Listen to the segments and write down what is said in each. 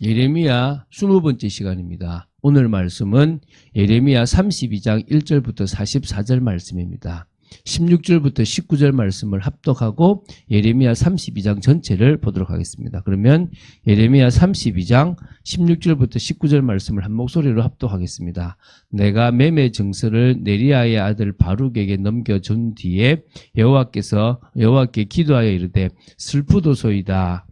예레미야 20번째 시간입니다. 오늘 말씀은 예레미야 32장 1절부터 44절 말씀입니다. 16절부터 19절 말씀을 합독하고 예레미야 32장 전체를 보도록 하겠습니다. 그러면 예레미야 32장 16절부터 19절 말씀을 한 목소리로 합독하겠습니다. 내가 매매 증서를 네리야의 아들 바룩에게 넘겨준 뒤에 여호와께 기도하여 이르되 슬프도소이다.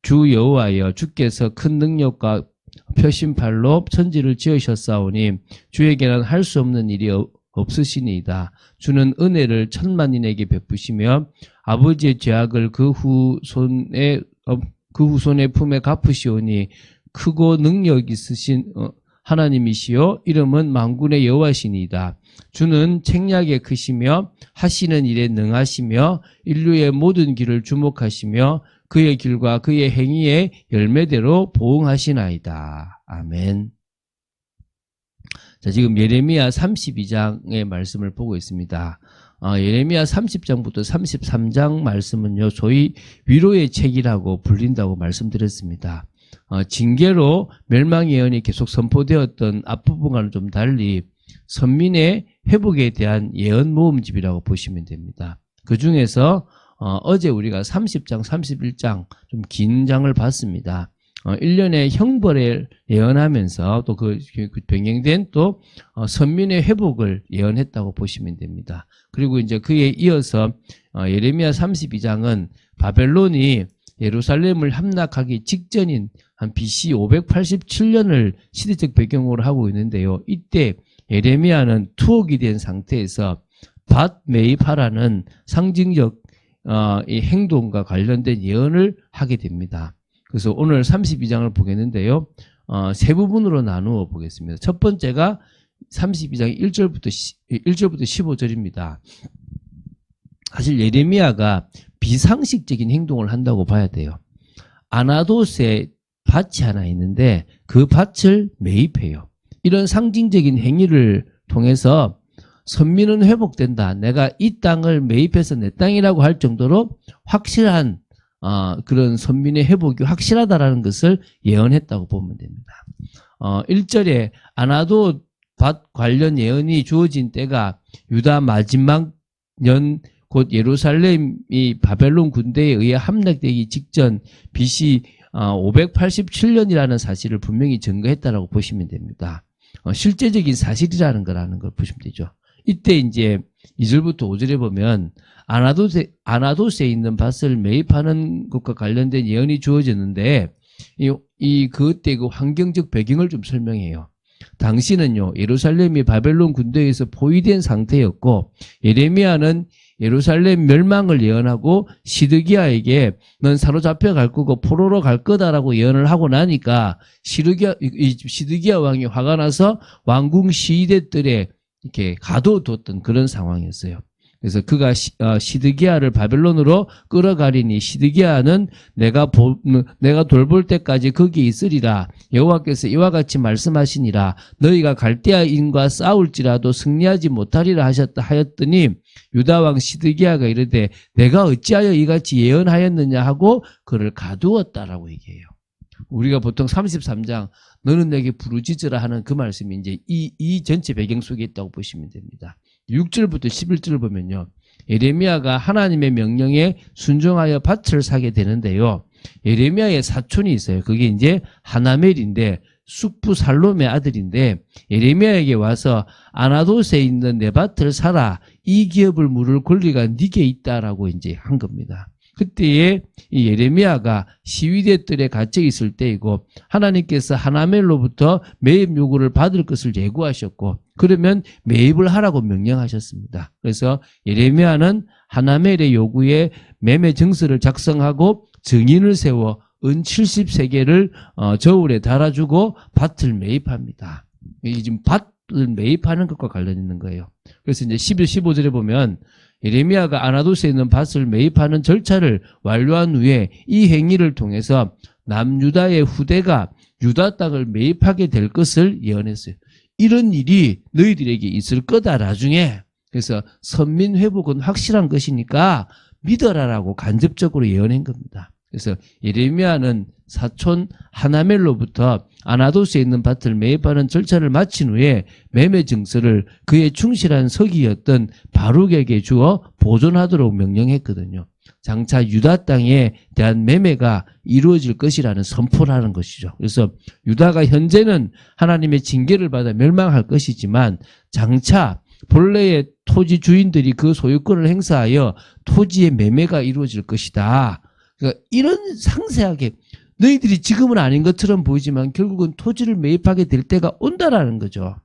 주 여호와여, 주께서 큰 능력과 표심팔로 천지를 지으셨사오니 주에게는 할 수 없는 일이 없으시니이다. 주는 은혜를 천만인에게 베푸시며 아버지의 죄악을 그 후손의 품에 갚으시오니 크고 능력 있으신 하나님이시요 이름은 만군의 여호와시니이다. 주는 책략에 크시며 하시는 일에 능하시며 인류의 모든 길을 주목하시며 그의 길과 그의 행위의 열매대로 보응하시나이다. 아멘. 자, 지금 예레미야 32장의 말씀을 보고 있습니다. 예레미야 30장부터 33장 말씀은요, 소위 위로의 책이라고 불린다고 말씀드렸습니다. 징계로 멸망 예언이 계속 선포되었던 앞부분과는 좀 달리 선민의 회복에 대한 예언 모음집이라고 보시면 됩니다. 그 중에서 어제 우리가 30장, 31장 좀 긴 장을 봤습니다. 1년의 형벌을 예언하면서 또 그 병행된 또 선민의 회복을 예언했다고 보시면 됩니다. 그리고 이제 그에 이어서 예레미야 32장은 바벨론이 예루살렘을 함락하기 직전인 한 BC 587년을 시대적 배경으로 하고 있는데요. 이때 예레미야는 투옥이 된 상태에서 밭 매입하라는 상징적 이 행동과 관련된 예언을 하게 됩니다. 그래서 오늘 32장을 보겠는데요. 세 부분으로 나누어 보겠습니다. 첫 번째가 32장 1절부터 15절입니다. 사실 예레미야가 비상식적인 행동을 한다고 봐야 돼요. 아나돗에 밭이 하나 있는데 그 밭을 매입해요. 이런 상징적인 행위를 통해서 선민은 회복된다. 내가 이 땅을 매입해서 내 땅이라고 할 정도로 확실한 그런 선민의 회복이 확실하다라는 것을 예언했다고 보면 됩니다. 1절에 아나돗 밭 관련 예언이 주어진 때가 유다 마지막 년 곧 예루살렘이 바벨론 군대에 의해 함락되기 직전 BC 587년이라는 사실을 분명히 증거했다라고 보시면 됩니다. 실제적인 사실이라는 거라는 걸 보시면 되죠. 이때 이제 2절부터 5절에 보면 아나돗에 있는 밭을 매입하는 것과 관련된 예언이 주어졌는데 그때 그 환경적 배경을 좀 설명해요. 당시는요, 예루살렘이 바벨론 군대에서 포위된 상태였고 예레미야는 예루살렘 멸망을 예언하고 시드기야에게 넌 사로잡혀 갈 거고 포로로 갈 거다라고 예언을 하고 나니까 시드기야 왕이 화가 나서 왕궁 시위대들에 이렇게 가둬뒀던 그런 상황이었어요. 그래서 그가 시드기야를 바벨론으로 끌어가리니 시드기야는 내가 돌볼 때까지 거기에 있으리라. 여호와께서 이와 같이 말씀하시니라. 너희가 갈대아인과 싸울지라도 승리하지 못하리라 하였더니 유다왕 시드기야가 이르되 내가 어찌하여 이같이 예언하였느냐 하고 그를 가두었다라고 얘기해요. 우리가 보통 33장 너는 내게 부르짖으라 하는 그 말씀이 이제 이 전체 배경 속에 있다고 보시면 됩니다. 6절부터 11절을 보면요. 예레미야가 하나님의 명령에 순종하여 밭을 사게 되는데요. 예레미야의 사촌이 있어요. 그게 이제 하나멜인데 숙부 살롬의 아들인데 예레미야에게 와서 아나돗에 있는 내 밭을 사라. 이 기업을 물을 권리가 네게 있다라고 이제 한 겁니다. 그때에 이 예레미야가 시위대들에 갇혀 있을 때이고 하나님께서 하나멜로부터 매입 요구를 받을 것을 예고하셨고 그러면 매입을 하라고 명령하셨습니다. 그래서 예레미야는 하나멜의 요구에 매매 증서를 작성하고 증인을 세워 은 70세겔을 저울에 달아주고 밭을 매입합니다. 이 지금 밭을 매입하는 것과 관련 있는 거예요. 그래서 이제 11, 15절에 보면 예레미야가 아나돗에 있는 밭을 매입하는 절차를 완료한 후에 이 행위를 통해서 남유다의 후대가 유다 땅을 매입하게 될 것을 예언했어요. 이런 일이 너희들에게 있을 거다 나중에. 그래서 선민 회복은 확실한 것이니까 믿어라라고 간접적으로 예언한 겁니다. 그래서 예레미야는 사촌 하나멜로부터 아나도스에 있는 밭을 매입하는 절차를 마친 후에 매매 증서를 그의 충실한 서기였던 바룩에게 주어 보존하도록 명령했거든요. 장차 유다 땅에 대한 매매가 이루어질 것이라는 선포를 하는 것이죠. 그래서 유다가 현재는 하나님의 징계를 받아 멸망할 것이지만 장차 본래의 토지 주인들이 그 소유권을 행사하여 토지의 매매가 이루어질 것이다. 그러니까 이런 상세하게 너희들이 지금은 아닌 것처럼 보이지만 결국은 토지를 매입하게 될 때가 온다라는 거죠.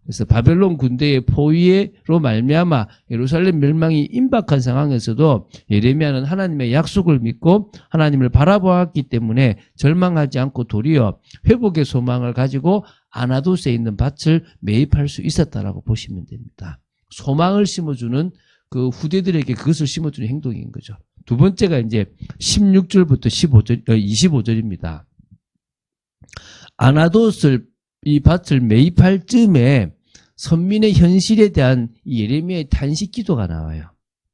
그래서 바벨론 군대의 포위로 말미암아 예루살렘 멸망이 임박한 상황에서도 예레미야는 하나님의 약속을 믿고 하나님을 바라보았기 때문에 절망하지 않고 도리어 회복의 소망을 가지고 아나도스에 있는 밭을 매입할 수 있었다라고 보시면 됩니다. 소망을 심어주는 그 후대들에게 그것을 심어주는 행동인 거죠. 두 번째가 이제 16절부터 25절입니다. 아나도스 이 밭을 매입할 즈음에 선민의 현실에 대한 예레미야의 탄식 기도가 나와요.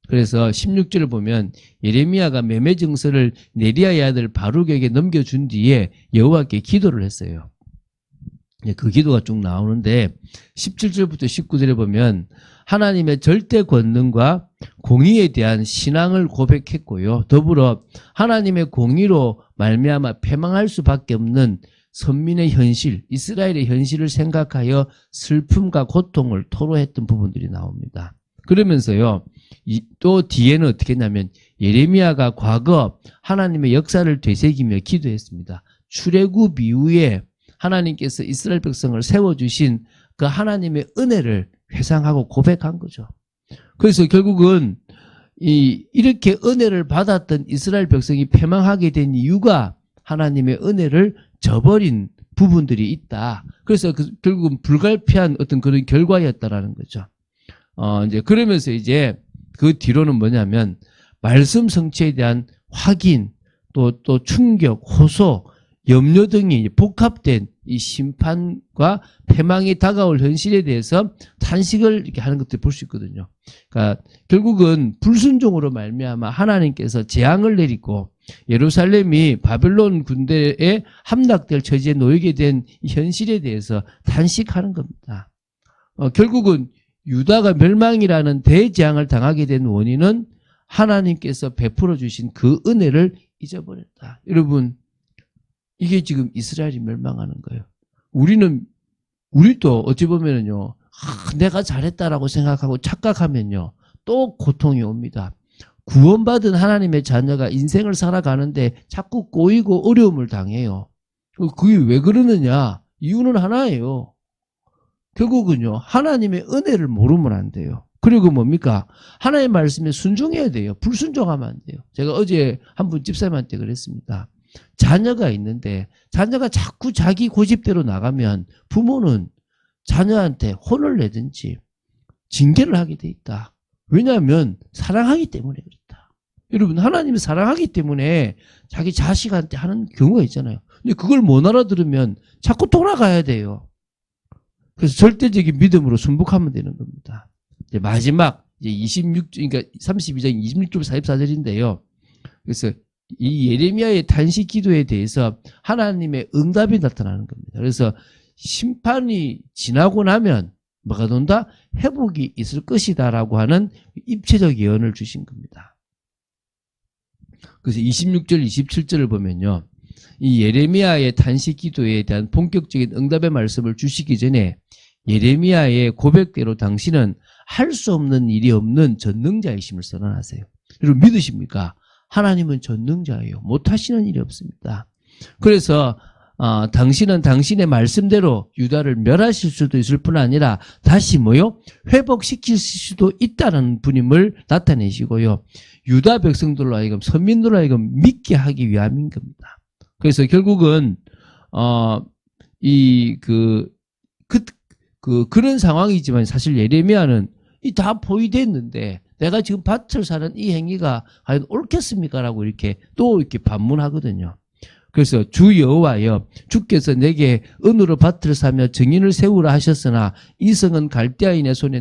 그래서 16절을 보면 예레미야가 매매 증서를 네리야의 아들 바룩에게 넘겨준 뒤에 여호와께 기도를 했어요. 그 기도가 쭉 나오는데 17절부터 19절에 보면 하나님의 절대 권능과 공의에 대한 신앙을 고백했고요. 더불어 하나님의 공의로 말미암아 패망할 수밖에 없는 선민의 현실, 이스라엘의 현실을 생각하여 슬픔과 고통을 토로했던 부분들이 나옵니다. 그러면서요, 또 뒤에는 어떻게 했냐면 예레미야가 과거 하나님의 역사를 되새기며 기도했습니다. 출애굽 이후에 하나님께서 이스라엘 백성을 세워주신 그 하나님의 은혜를 회상하고 고백한 거죠. 그래서 결국은 이렇게 은혜를 받았던 이스라엘 백성이 패망하게 된 이유가 하나님의 은혜를 저버린 부분들이 있다. 그래서 결국은 불가피한 어떤 그런 결과였다라는 거죠. 이제 그러면서 이제 그 뒤로는 뭐냐면 말씀 성취에 대한 확인, 또 충격, 호소, 염려 등이 복합된 이 심판과 패망이 다가올 현실에 대해서 탄식을 이렇게 하는 것들 볼 수 있거든요. 그러니까 결국은 불순종으로 말미암아 하나님께서 재앙을 내리고 예루살렘이 바벨론 군대에 함락될 처지에 놓이게 된 현실에 대해서 탄식하는 겁니다. 결국은 유다가 멸망이라는 대재앙을 당하게 된 원인은 하나님께서 베풀어 주신 그 은혜를 잊어버렸다. 여러분, 이게 지금 이스라엘이 멸망하는 거예요. 우리도 어찌 보면은요, 내가 잘했다라고 생각하고 착각하면요, 또 고통이 옵니다. 구원받은 하나님의 자녀가 인생을 살아가는데 자꾸 꼬이고 어려움을 당해요. 그게 왜 그러느냐? 이유는 하나예요. 결국은요, 하나님의 은혜를 모르면 안 돼요. 그리고 뭡니까? 하나님의 말씀에 순종해야 돼요. 불순종하면 안 돼요. 제가 어제 한 분 집사님한테 그랬습니다. 자녀가 있는데 자녀가 자꾸 자기 고집대로 나가면 부모는 자녀한테 혼을 내든지 징계를 하게 돼 있다. 왜냐하면 사랑하기 때문에 그렇다. 여러분, 하나님이 사랑하기 때문에 자기 자식한테 하는 경우가 있잖아요. 근데 그걸 못 알아들으면 자꾸 돌아가야 돼요. 그래서 절대적인 믿음으로 순복하면 되는 겁니다. 이제 마지막 이제 그러니까 32장 26절 44절인데요. 그래서 이 예레미야의 탄식 기도에 대해서 하나님의 응답이 나타나는 겁니다. 그래서 심판이 지나고 나면 뭐가 돈다? 회복이 있을 것이다라고 하는 입체적 예언을 주신 겁니다. 그래서 26절, 27절을 보면요. 이 예레미야의 탄식 기도에 대한 본격적인 응답의 말씀을 주시기 전에 예레미야의 고백대로 당신은 할 수 없는 일이 없는 전능자이심을 선언하세요. 여러분 믿으십니까? 하나님은 전능자예요. 못하시는 일이 없습니다. 그래서 당신은 당신의 말씀대로 유다를 멸하실 수도 있을 뿐 아니라 다시 회복시킬 수도 있다는 분임을 나타내시고요. 유다 백성들로 하여금 선민들로 하여금 믿게 하기 위함인 겁니다. 그래서 결국은 그런 상황이지만 사실 예레미야는 다 포위됐는데 내가 지금 밭을 사는 이 행위가 과연 옳겠습니까? 라고 이렇게 반문하거든요. 그래서 주 여호와여, 주께서 내게 은으로 밭을 사며 증인을 세우라 하셨으나 이 성은 갈대아인의 손에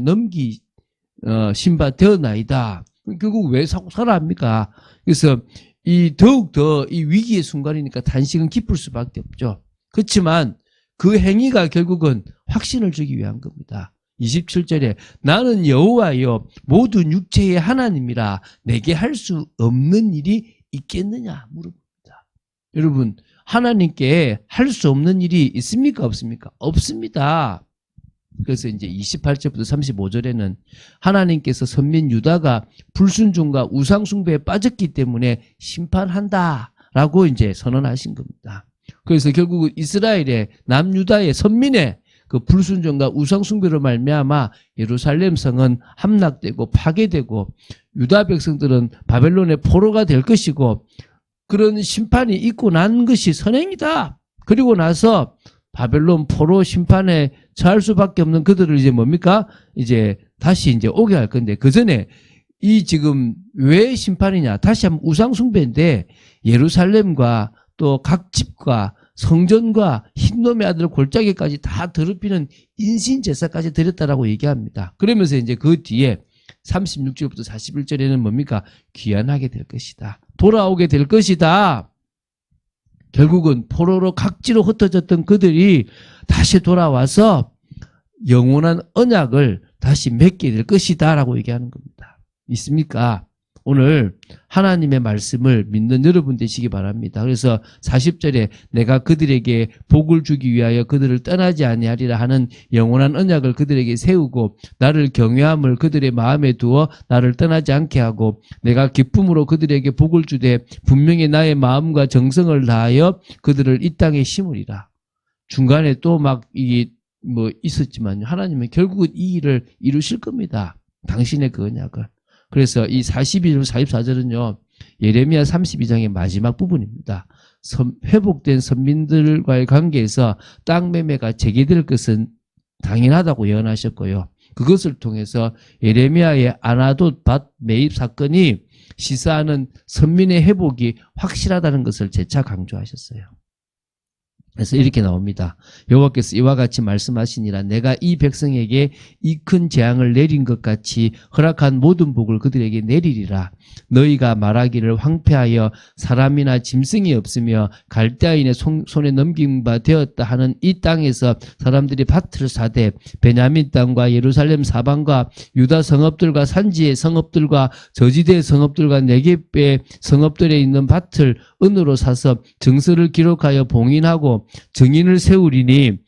신바 되었나이다. 결국 왜 사라 합니까? 그래서 이 더욱더 이 위기의 순간이니까 단식은 깊을 수밖에 없죠. 그렇지만 그 행위가 결국은 확신을 주기 위한 겁니다. 27절에 나는 여호와여 모든 육체의 하나님이라 내게 할 수 없는 일이 있겠느냐 물어봅니다. 여러분, 하나님께 할 수 없는 일이 있습니까? 없습니까? 없습니다. 그래서 이제 28절부터 35절에는 하나님께서 선민 유다가 불순종과 우상숭배에 빠졌기 때문에 심판한다라고 이제 선언하신 겁니다. 그래서 결국 이스라엘의 남유다의 선민의 그 불순종과 우상숭배로 말미암아 예루살렘 성은 함락되고 파괴되고 유다 백성들은 바벨론의 포로가 될 것이고 그런 심판이 있고 난 것이 선행이다. 그리고 나서 바벨론 포로 심판에 처할 수밖에 없는 그들을 이제 뭡니까? 이제 다시 이제 오게 할 건데 그 전에 이 지금 왜 심판이냐? 다시 한번 우상숭배인데 예루살렘과 또 각 집과 성전과 흰놈의 아들 골짜기까지 다 더럽히는 인신제사까지 드렸다라고 얘기합니다. 그러면서 이제 그 뒤에 36절부터 41절에는 뭡니까? 귀환하게 될 것이다. 돌아오게 될 것이다. 결국은 포로로 각지로 흩어졌던 그들이 다시 돌아와서 영원한 언약을 다시 맺게 될 것이다 라고 얘기하는 겁니다. 있습니까? 오늘 하나님의 말씀을 믿는 여러분 되시기 바랍니다. 그래서 40절에 내가 그들에게 복을 주기 위하여 그들을 떠나지 아니하리라 하는 영원한 언약을 그들에게 세우고 나를 경외함을 그들의 마음에 두어 나를 떠나지 않게 하고 내가 기쁨으로 그들에게 복을 주되 분명히 나의 마음과 정성을 다하여 그들을 이 땅에 심으리라. 중간에 또 막 이게 뭐 있었지만 하나님은 결국은 이 일을 이루실 겁니다. 당신의 그 언약을. 그래서 이 42절, 44절은요, 예레미야 32장의 마지막 부분입니다. 회복된 선민들과의 관계에서 땅 매매가 재개될 것은 당연하다고 예언하셨고요. 그것을 통해서 예레미야의 아나돗 밭 매입 사건이 시사하는 선민의 회복이 확실하다는 것을 재차 강조하셨어요. 그래서 이렇게 나옵니다. 여호와께서 이와 같이 말씀하시니라 내가 이 백성에게 이 큰 재앙을 내린 것 같이 허락한 모든 복을 그들에게 내리리라. 너희가 말하기를 황폐하여 사람이나 짐승이 없으며 갈대아인의 손에 넘긴 바 되었다 하는 이 땅에서 사람들이 밭을 사되 베냐민 땅과 예루살렘 사방과 유다 성읍들과 산지의 성읍들과 저지대의 성읍들과 네겝의 성읍들에 있는 밭을 은으로 사서 정서를 기록하여 봉인하고 증인을 세우리니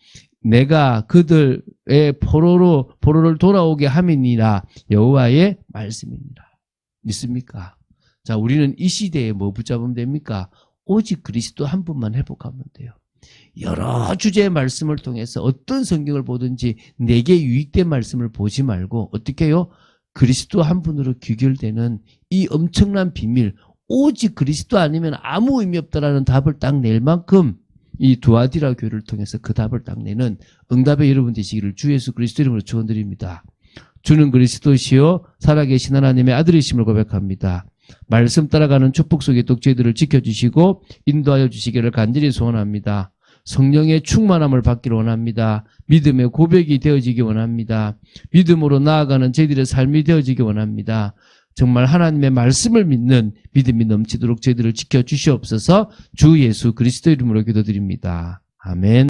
내가 그들의 포로를 돌아오게 함이니라. 여호와의 말씀입니다. 믿습니까? 자, 우리는 이 시대에 뭐 붙잡으면 됩니까? 오직 그리스도 한 분만 회복하면 돼요. 여러 주제의 말씀을 통해서 어떤 성경을 보든지 내게 유익된 말씀을 보지 말고 어떻게 해요? 그리스도 한 분으로 귀결되는 이 엄청난 비밀, 오직 그리스도 아니면 아무 의미 없다라는 답을 딱 낼 만큼 이 두아디라 교회를 통해서 그 답을 딱 내는 응답의 여러분 되시기를 주 예수 그리스도 이름으로 축원드립니다. 주는 그리스도시요 살아계신 하나님의 아들이심을 고백합니다. 말씀 따라가는 축복 속에 독재들을 지켜주시고 인도하여 주시기를 간절히 소원합니다. 성령의 충만함을 받기를 원합니다. 믿음의 고백이 되어지기 원합니다. 믿음으로 나아가는 저희들의 삶이 되어지기 원합니다. 정말 하나님의 말씀을 믿는 믿음이 넘치도록 저희들을 지켜주시옵소서. 주 예수 그리스도 이름으로 기도드립니다. 아멘.